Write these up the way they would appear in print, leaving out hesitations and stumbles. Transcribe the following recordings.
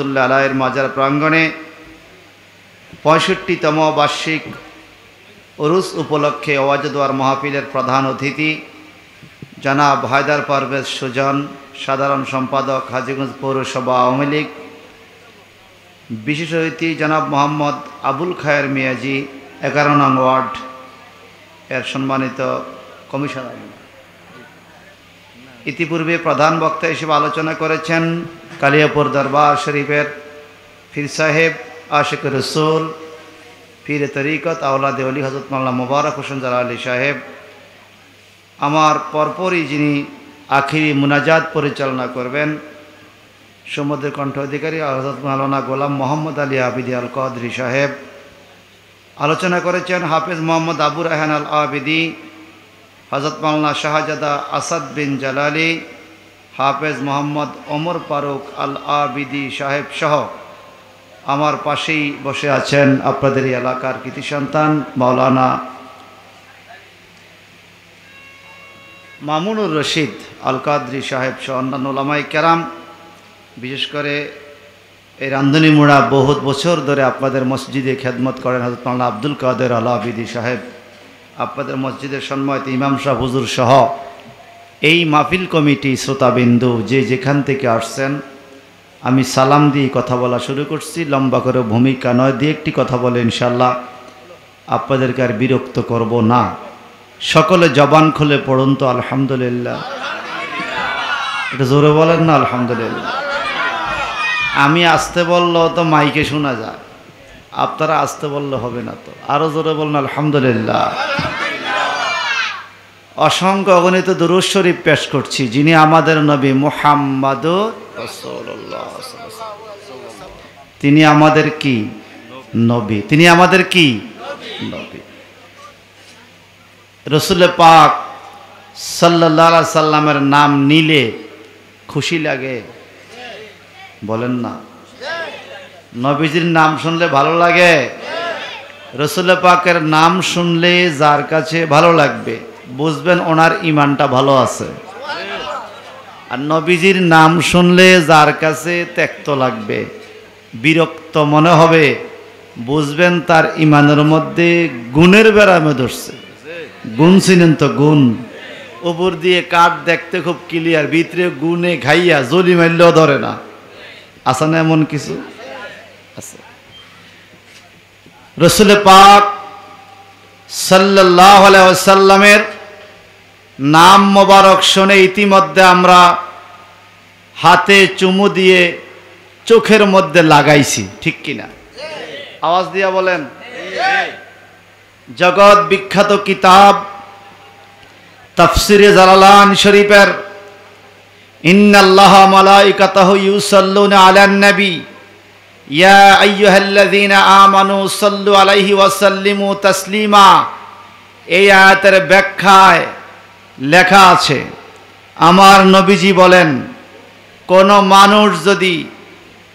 রহমতুল্লাহ আলাইহির মাজার প্রাঙ্গণে 65তম বার্ষিক উরুস উপলক্ষে ওয়াজ দোয়ার মাহফিলের প্রধান অতিথি জনাব হায়দার পারভেজ সুজন, সাধারণ সম্পাদক হাজীগঞ্জ পৌরসভা আওয়ামী লীগ, বিশেষ অতিথি জনাব মোহাম্মদ আবুল খায়ের মিয়াজি 11 নং ওয়ার্ড এর সম্মানিত কমিশনার। ইতিপূর্বে প্রধান বক্তা হিসেবে আলোচনা করেছেন কালিয়াপুর দরবার শরীফের পীর সাহেব আশিক রসুল, পীর তরিকত আওলাদে ওলি হযরত মাওলানা মোবারক হোসেন জালালী সাহেব। আমার পরপরই যিনি আখিরি মুনাজাত পরিচালনা করবেন সমুদ্রের কণ্ঠ অধিকারী হযরত মাওলানা গোলাম মোহাম্মদ আলী আবিদি আল কদরি সাহেব। আলোচনা করেছেন হাফেজ মোহাম্মদ আবু রায়হান আল আবিদি, হযরত মাওলানা শাহজাদা আসাদ বিন জালালী, হাফেজ মোহাম্মদ ওমর ফারুক আল আবিদি সাহেব সহ আমার পাশেই বসে আছেন আপনাদের এলাকার কৃতি সন্তান মাওলানা মামুনুর রশিদ আল কাদরি সাহেব সহ অন্যান্য উলামায়ে কেরাম। বিশেষ করে এই রান্ধনীমুড়া বহুত বছর ধরে আপনাদের মসজিদে খেদমত করেন হযরত মাওলানা আব্দুল কাদের আল আবিদি সাহেব। আপনাদের মসজিদের সম্মানিত ইমাম সাহেব হুজুর সহ এই মাহফিল কমিটি শ্রোতাবিন্দু যে যেখান থেকে আসছেন, আমি সালাম দিয়ে কথা বলা শুরু করছি। লম্বা করে ভূমিকা নয়, দিয়ে একটি কথা বলে ইনশাল্লাহ আপনাদেরকে আর বিরক্ত করব না। সকলে জবান খুলে পড়ুন তো আলহামদুলিল্লাহ। এটা জোরে বলেন না আলহামদুলিল্লাহ। আমি আসতে বললেও তো মাইকে শোনা যায়, আপনারা আসতে বললে হবে না তো, আরো জোরে বলুন আলহামদুলিল্লাহ। অসংখ্য অগণিত দুরূদ শরীফ পেশ করছি যিনি আমাদের নবী মুহাম্মাদুর রাসূলুল্লাহ, তিনি আমাদের কি নবী, তিনি আমাদের কি নবী। রাসূল পাক সাল্লাল্লাহু আলাইহি সাল্লামের নাম নিলে খুশি লাগে? বলেন না। নবীজির নাম শুনলে ভালো লাগে? রাসূল পাকের নাম শুনলে যার কাছে ভালো লাগবে বুঝবেন ওনার ঈমানটা ভালো আছে। আর নবীজির নাম শুনলে যার কাছে ত্যক্ত লাগবে, বিরক্ত মনে হবে, বুঝবেন তার ঈমানের মধ্যে গুণের বেড়ামে ধরছে। গুণ চিনেন তো? গুণ উপর দিয়ে কাঠ দেখতে খুব ক্লিয়ার, ভিতরে গুণে ঘাইয়া জলি মারলেও ধরে না। আছে না এমন কিছু? আছে। রাসূল পাক সাল্লাল্লাহু আলাইহি ওয়াসাল্লামের নাম মোবারক শুনে ইতিমধ্যে আমরা হাতে চুমু দিয়ে চোখের মধ্যে লাগাইছি, ঠিক কিনা? আওয়াজ দিয়া বলেন। জগৎ বিখ্যাত কিতাব তাফসিরে জালালান শরীফের ইন্নাল্লাহা মালাইকাতাহু ইউসাল্লুনা আলান নবী ইয়া আইয়ুহাল্লাযীনা আমানু সাল্লু আলাইহি ওয়া সাল্লিমু তাসলিমা, এই আয়াতের ব্যাখ্যায় লেখা আছে আমার নবীজি বলেন, কোন মানুষ যদি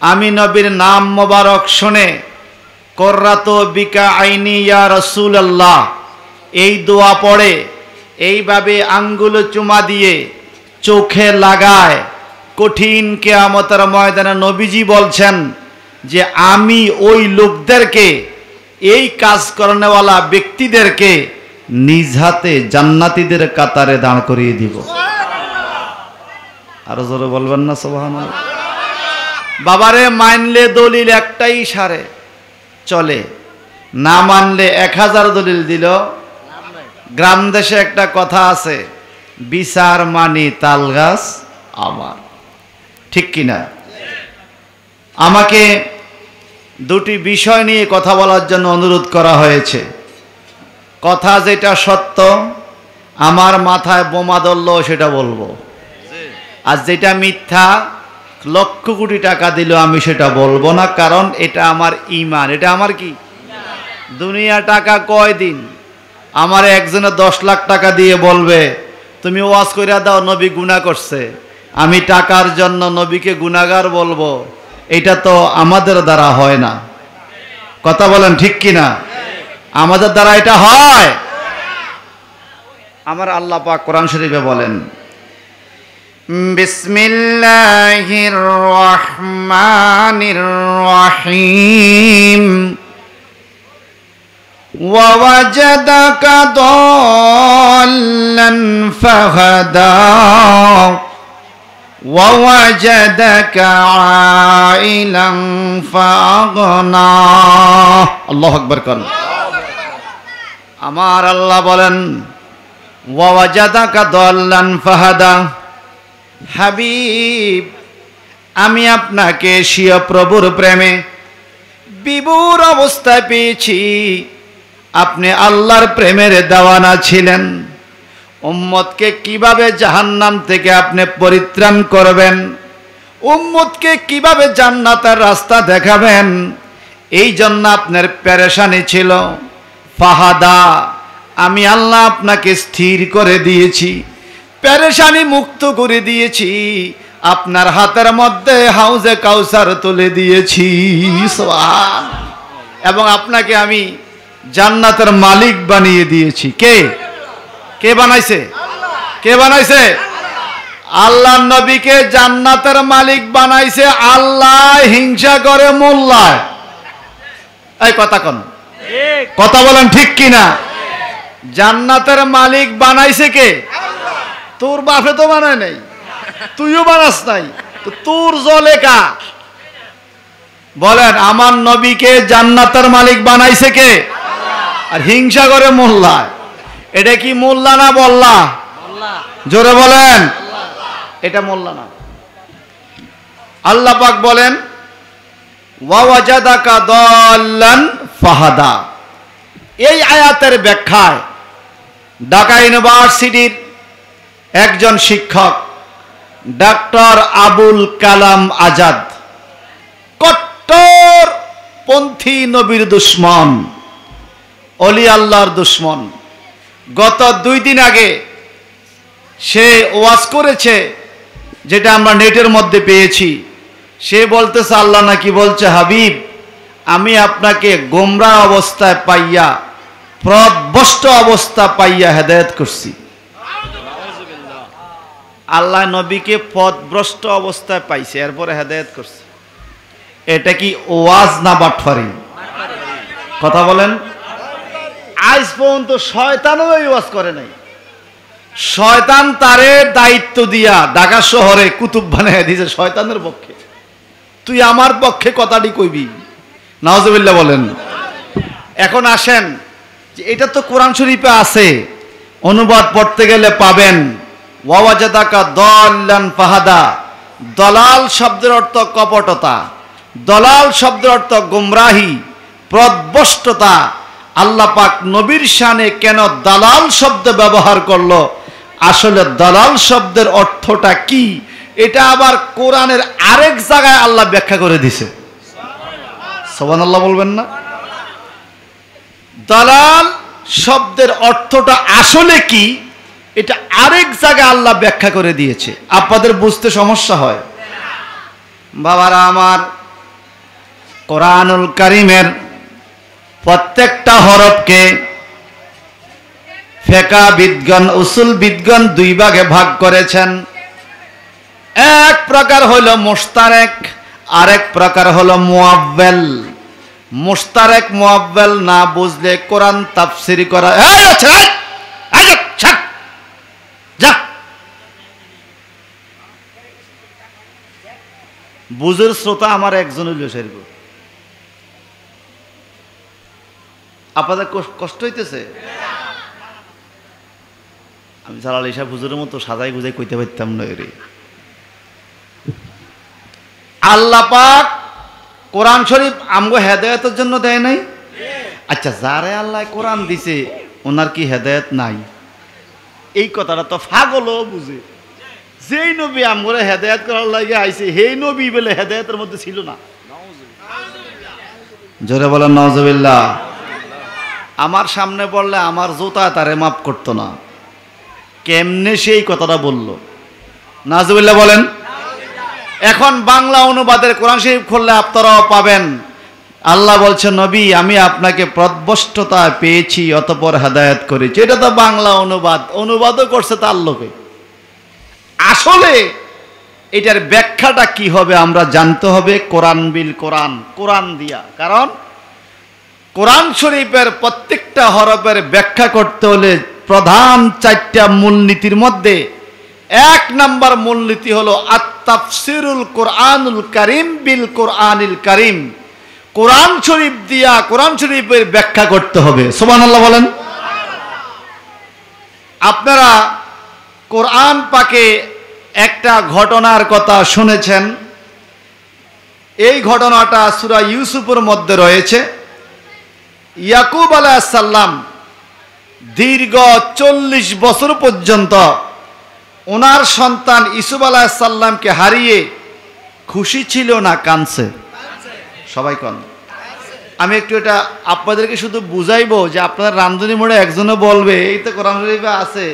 আমি নবীর নাম মোবারক শুনে কররাতু বিকা আইনি ইয়া রাসূলুল্লাহ এই দোয়া পড়ে, এইভাবে আঙ্গুল চুমা দিয়ে চোখে লাগায়, কঠিন কিয়ামতের ময়দানে নবীজি বলছেন যে আমি ওই লোকদেরকে, এই কাজ করনেওয়ালা ব্যক্তিদেরকে নিজ হাতে জান্নাতীদের কাতারে দাঁড় করিয়ে দিব। আরো জোরে বলবেন না সুবহানাল্লাহ। বাবারে মানলে দলিল একটাই সারে চলে, না মানলে 1000 দলিল দিল। গ্রাম দেশে একটা কথা আছে, বিচার মানি তাল গাছ আমার, ঠিক কিনা? আমাকে দুটি বিষয় নিয়ে কথা বলার জন্য অনুরোধ করা হয়েছে। কথা যেটা সত্য, আমার মাথায় বোমা ধরলেও সেটা বলবো, আর যেটা মিথ্যা লক্ষ কোটি টাকা দিলেও আমি সেটা বলবো না, কারণ এটা আমার ঈমান। এটা আমার কি? দুনিয়া টাকা কয়দিন? আমার একজনে 10 লাখ টাকা দিয়ে বলবে তুমি ওয়াজ কইরা দাও নবী গুনাহ করছে, আমি টাকার জন্য নবীকে গুনাহগার বলবো, এটা তো আমাদের দ্বারা হয় না। কথা বলেন ঠিক কিনা? আমাদের দ্বারা এটা হয়? আমার আল্লাহ পাক কোরআন শরীফে বলেন বিসমিল্লাহির রহমানির রহিম ووجدك ضالا فهدى ووجدك عائلا فأغنى আল্লাহু আকবার করুন। আমার আল্লাহ বলেন ওয়াজাদাকা দাল্লান ফাহাদা, হাবিব আমি আপনাকে স্বীয় প্রভুর প্রেমে বিভোর অবস্থায় পেয়েছি। আপনি আল্লাহর প্রেমের দেওয়ানা ছিলেন। উম্মতকে কিভাবে জাহান্নাম থেকে আপনি পরিত্রাণ করবেন, উম্মতকে কিভাবে জান্নাতের রাস্তা দেখাবেন, এই জন্য আপনার পেরেশানি ছিল। ফাহাদা, আমি আল্লাহ আপনাকে স্থির করে দিয়েছি, পেরেশানি মুক্ত করে দিয়েছি, আপনার হাতের মধ্যে হাউজে কাউসার তুলে দিয়েছি। সুবহান। এবং আপনাকে আমি জান্নাতের মালিক বানিয়ে দিয়েছি। কে কে বানাইছে? কে বানাইছে? আল্লাহ নবীকে জান্নাতের মালিক বানাইছে আল্লাহ। হিংসা করে মোল্লায়। এই কথা কোন কথা বলেন ঠিক কিনা? জান্নাতের মালিক বানাইছে কে? তোর বাপে তো বানায় নাই, তুইও বানাস নাই, তো তোর জলে কা? বলেন আমার নবীকে জান্নাতের মালিক বানাইছে কে? আর হিংসা করে মোল্লা। এটা কি মোল্লা না বল্লা? জোরে বলেন, এটা মোল্লা না। আল্লাহ পাক বলেন ওয়াজাদাকা দাল্লান ফাহাদা। এই আয়াতের ব্যাখ্যায় ঢাকা ইউনিভার্সিটির একজন শিক্ষক ডাক্তার আবুল কালাম আজাদ, কট্টর পন্থী নবীর দুশ্মন, অলি আল্লাহর দুশ্মন, গত 2 দিন আগে সে ওয়াজ করেছে, যেটা আমরা নেটের মধ্যে পেয়েছি। সে বলতেছে আল্লাহ নাকি বলছে, হাবিব আমি আপনাকে গোমরা অবস্থায় পাইয়া, পথভ্রষ্ট অবস্থা পাইয়া হেদায়েত করছি। আল্লাহ নবীকে পথভ্রষ্ট অবস্থায় পাইছে, এরপরে হেদায়েত করছে। এটা কি ওয়াজ না বাটফারি? কথা বলেন। আজ পর্যন্ত শয়তানও এই ওয়াজ করে নাই। শয়তান তারে দায়িত্ব দিয়া ঢাকা শহরে কুতুব বানায় দিয়েছে শয়তানের পক্ষে। তুই আমার পক্ষে কথাটি কইবি, নাউজুবিল্লাহ বলেন। এখন আসেন, যে এটা তো কোরআন শরীফে আছে, অনুবাদ পড়তে গেলে পাবেন ওয়াজাদাকা দাল্লান ফাহাদা। দলাল শব্দের অর্থ কপটতা, দলাল শব্দের অর্থ গুমরাহি, পথভ্রষ্টতা। আল্লাহ পাক নবীর শানে কেন দালাল শব্দ ব্যবহার করলো, আসলে দালাল শব্দের অর্থটা কি, এটা আবার কোরআনের আরেক জায়গায় আল্লাহ ব্যাখ্যা করে দিছে। সুবহানাল্লাহ বলবেন না? দালাল শব্দের অর্থটা আসলে কি, এটা আরেক জায়গায় আল্লাহ ব্যাখ্যা করে দিয়েছে। আপনাদের বুঝতে সমস্যা হয়? বাবারা আমার, কোরআনুল কারীমের প্রত্যেকটা হরফকে ফিকহ বিদগণ, উসুল বিদগণ 2 ভাগে ভাগ করেছেন। এক প্রকার হলো মুশতারেক, আরেক প্রকার হলো মুআব্বাল। মুশতারেক মুআব্বাল না বুঝলে কোরআন তাফসীর করা যা বুঝের শ্রোতা আমার একজন হইল সেরব। আপনাদের কষ্ট হইতেছে? আমি জালাল ইসা হুজুরের মতো সাজাই গুজাই কইতে পারতাম না রে। আল্লাহ পাক কোরআন শরীফ আমগো হেদায়েতের জন্য দেয় নাই? আচ্ছা, যারে আল্লাহ কোরআন দিছে ওনার কি হেদায়েত নাই? এই কথাটা তো পাগলও বুঝে। যেই নবী আমগরে হেদায়েত করার লাগে আইছে, সেই নবী বলে হেদায়েতের মধ্যে ছিল না। জোরে বলেন নাউজুবিল্লাহ। আমার সামনে পড়লে আমার জুতা তারে মাফ করতো না। কেমনে সেই কথাটা বলল? নাউজুবিল্লাহ বলেন। এখন বাংলা অনুবাদের কোরআন শরীফ খুললে আপনারাও পাবেন, আল্লাহ বলছেন নবী আমি আপনাকে পথভ্রষ্টতা পেয়েছি অতঃপর হেদায়েত করেছি। এটা তো বাংলা অনুবাদ, অনুবাদও করছে তার লোকে। আসলে এটার ব্যাখ্যাটা কি হবে আমরা জানতে হবে কোরআন বিল কোরআন, কোরআন দিয়া। কারণ কোরআন শরীফের প্রত্যেকটা হরফের ব্যাখ্যা করতে হলে প্রধান 4টা মূলনীতির মধ্যে 1 নম্বর মূলনীতি হলো আত-তাফসিরুল কোরআনুল কারীম বিল কোরআনিল কারীম। কোরআন শরীফ দিয়া কোরআন শরীফের ব্যাখ্যা করতে হবে। সুবহানাল্লাহ বলেন। আপনারা কোরআন পাকে একটা ঘটনার কথা শুনেছেন। এই ঘটনাটা সূরা ইউসুফের মধ্যে রয়েছে। ইয়াকুব আলাইহিস সালাম দীর্ঘ 40 বছর পর্যন্ত ওনার সন্তান ইউসুফ আলাইহিস সালামকে হারিয়ে খুশি ছিল না কাঁদছে? সবাই কোন? আমি একটু এটা আপনাদেরকে শুধু বুঝাইবো যে আপনাদের রামধনী মোড়ে একজনে বলবে এই তো কোরআন শরীফে আছে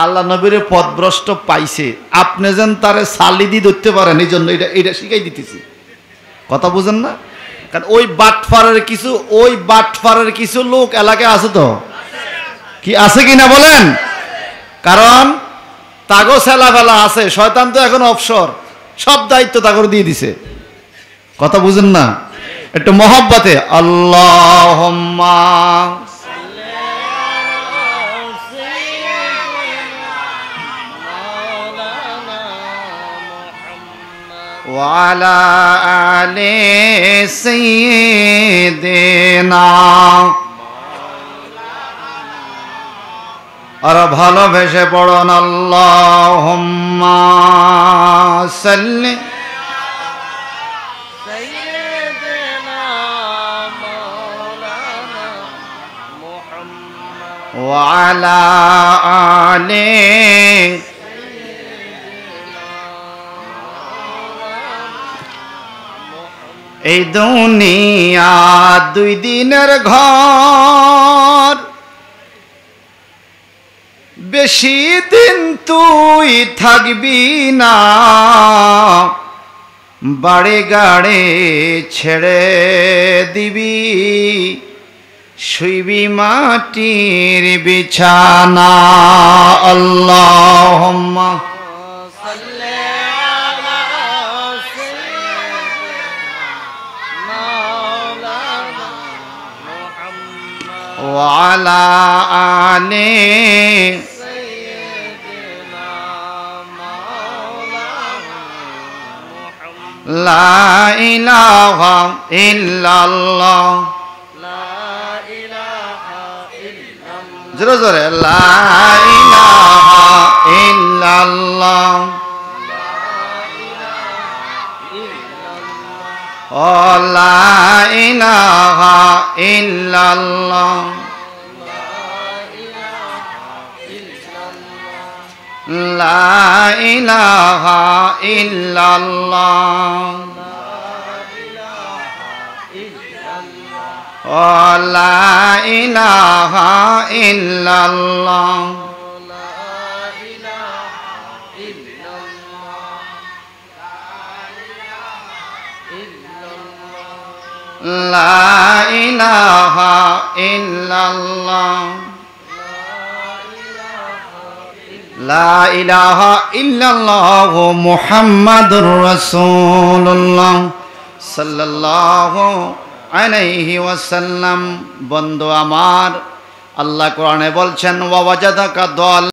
আল্লাহ নবীর পথভ্রষ্ট পাইছে, আপনি যেন তারে সালিদি ধরতে পারেন, এই জন্য এটা শিখাই দিতেছি। কথা বুঝেন না? কারণ ওই বাটফারের কিছু লোক এলাকায় আছে, তো কি আছে কিনা বলেন? কারণ তাগো ছেলাফেলা আছে, শয়তান তো এখন অবসর, সব দায়িত্ব তাগর দিয়ে দিছে। কথা বুঝেন না? একটু মহব্বতে আল্লাহুম্মা ওয়ালা আলি সাইয়্যিদিনা, আর ভালোবেসে পড়ুন আল্লাহুম্মা সাল্লি ওয়ালা আলি। এই দুনিয়া 2 দিনের ঘর, বেশি দিন তুই থাকবি না, বাড়ি গাড়ি ছেড়ে দিবি, শুইবি মাটির বিছানা। আল্লাহুম্মা সাল্লি আলা সাইয়্যিদিনা মাওলানা মুহাম্মদ ওয়া আলা আলি সাইয়্যিদিনা মাওলানা মুহাম্মদ। লা ইলাহা ইল্লাল্লাহ, জোরে জোরে লা ইলাহা ইল্লাল্লাহ, ও লা ইলাহা ইল্লাল্লাহ, লা ইলাহা ইল্লাল্লাহ, ও লা ইলাহা ইল্লাল্লাহ, লা ইলাহা ইল্লাল্লাহ, লা ইলাহা ইল্লাল্লাহ মুহাম্মাদুর রাসূলুল্লাহ সাল্লাল্লাহু আলাইহি ওয়াসাল্লাম। বন্ধু আমার, আল্লাহ কোরআনে বলছেন ওয়া ওয়াজাদাকা দাল